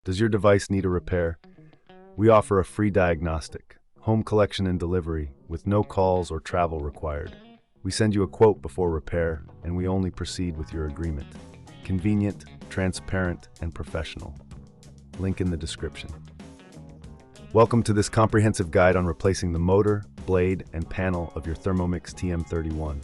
Does your device need a repair? We offer a free diagnostic, home collection and delivery, with no calls or travel required. We send you a quote before repair, and we only proceed with your agreement. Convenient, transparent, and professional. Link in the description. Welcome to this comprehensive guide on replacing the motor, blade, and panel of your Thermomix TM31.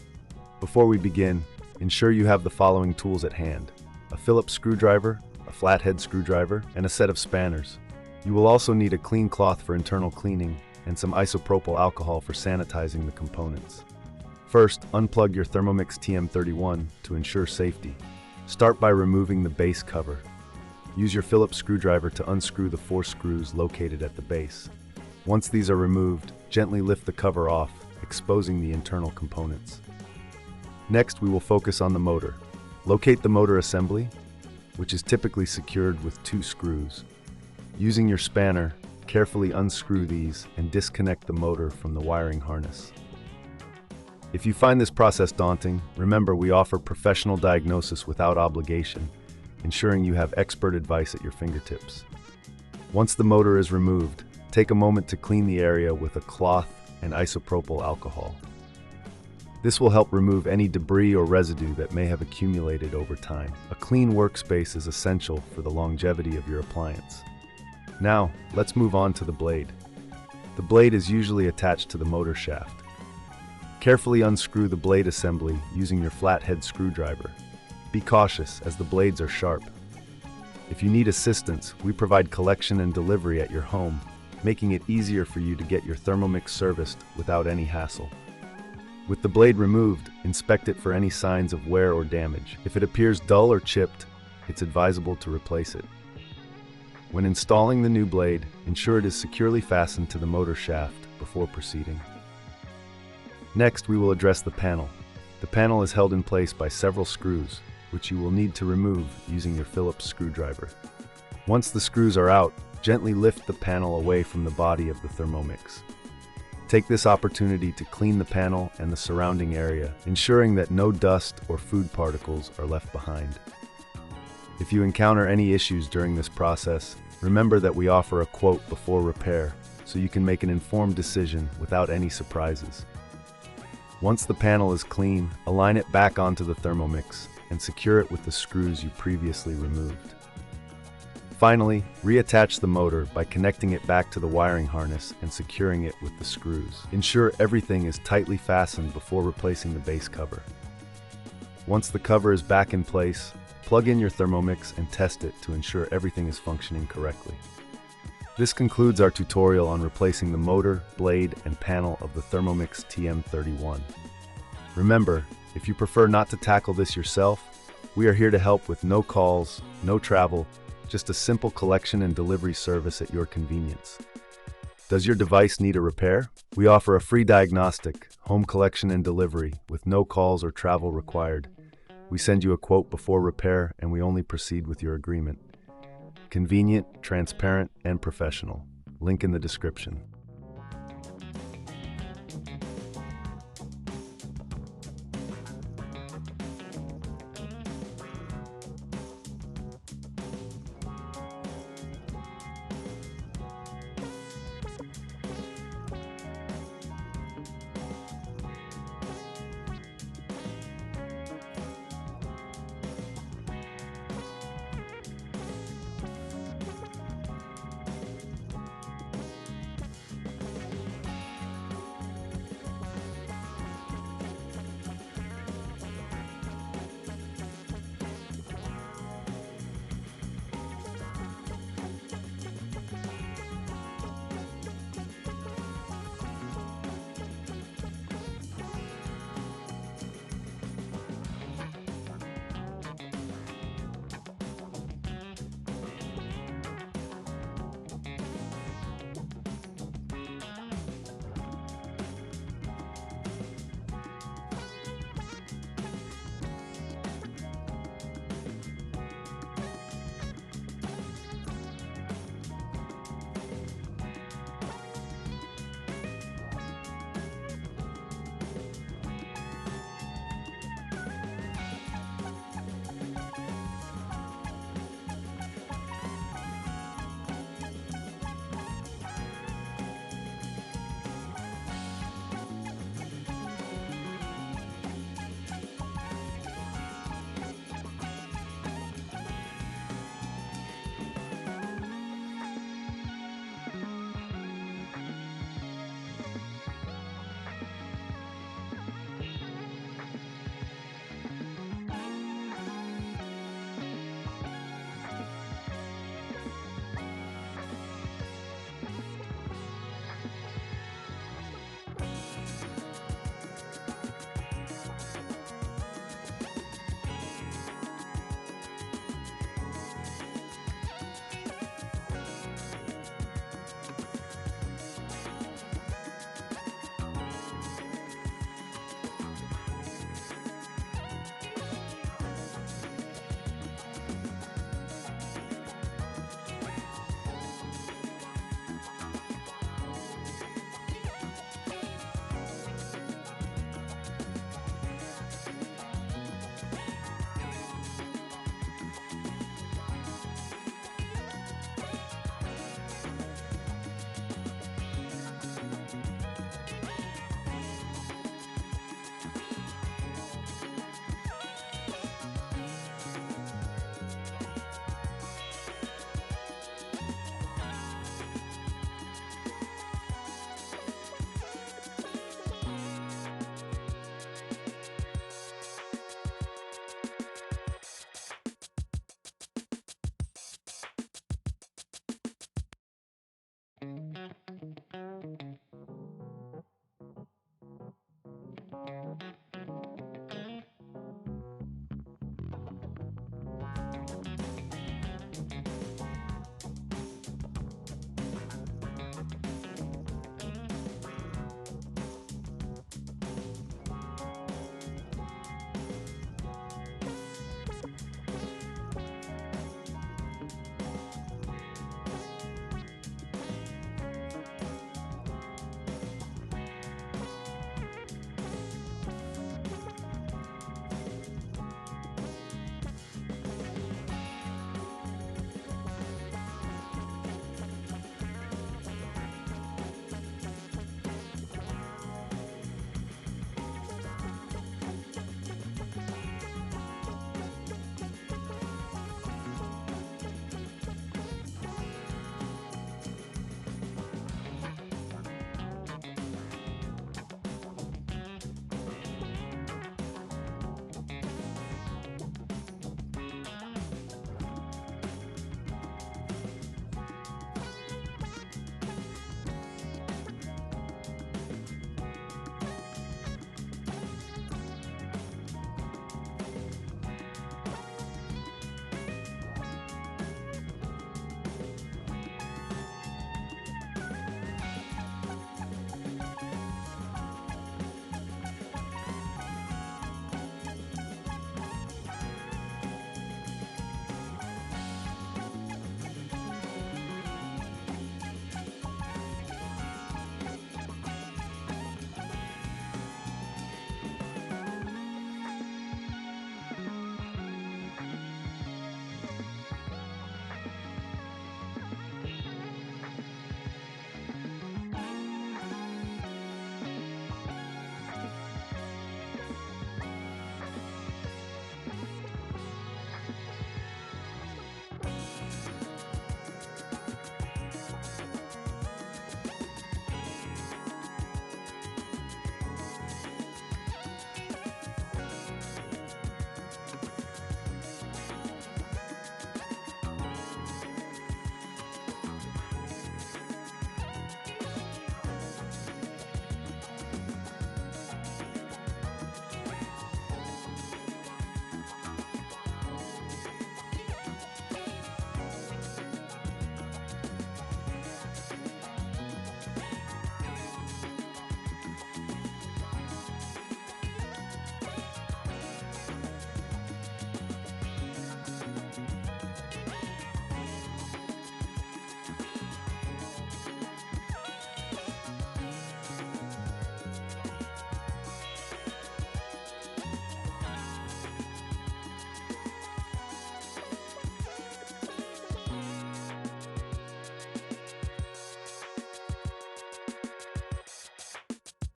Before we begin, ensure you have the following tools at hand: a Phillips screwdriver, a flathead screwdriver, and a set of spanners. You will also need a clean cloth for internal cleaning and some isopropyl alcohol for sanitizing the components. First, unplug your Thermomix TM31 to ensure safety. Start by removing the base cover. Use your Phillips screwdriver to unscrew the 4 screws located at the base. Once these are removed, gently lift the cover off, exposing the internal components. Next, we will focus on the motor. Locate the motor assembly, which is typically secured with 2 screws. Using your spanner, carefully unscrew these and disconnect the motor from the wiring harness. If you find this process daunting, remember we offer professional diagnosis without obligation, ensuring you have expert advice at your fingertips. Once the motor is removed, take a moment to clean the area with a cloth and isopropyl alcohol. This will help remove any debris or residue that may have accumulated over time. A clean workspace is essential for the longevity of your appliance. Now, let's move on to the blade. The blade is usually attached to the motor shaft. Carefully unscrew the blade assembly using your flathead screwdriver. Be cautious, as the blades are sharp. If you need assistance, we provide collection and delivery at your home, making it easier for you to get your Thermomix serviced without any hassle. With the blade removed, inspect it for any signs of wear or damage. If it appears dull or chipped, it's advisable to replace it. When installing the new blade, ensure it is securely fastened to the motor shaft before proceeding. Next, we will address the panel. The panel is held in place by several screws, which you will need to remove using your Phillips screwdriver. Once the screws are out, gently lift the panel away from the body of the Thermomix. Take this opportunity to clean the panel and the surrounding area, ensuring that no dust or food particles are left behind. If you encounter any issues during this process, remember that we offer a quote before repair, so you can make an informed decision without any surprises. Once the panel is clean, align it back onto the Thermomix and secure it with the screws you previously removed. Finally, reattach the motor by connecting it back to the wiring harness and securing it with the screws. Ensure everything is tightly fastened before replacing the base cover. Once the cover is back in place, plug in your Thermomix and test it to ensure everything is functioning correctly. This concludes our tutorial on replacing the motor, blade, and panel of the Thermomix TM31. Remember, if you prefer not to tackle this yourself, we are here to help with no calls, no travel, just a simple collection and delivery service at your convenience. Does your device need a repair? We offer a free diagnostic, home collection and delivery, with no calls or travel required. We send you a quote before repair, and we only proceed with your agreement. Convenient, transparent, and professional. Link in the description.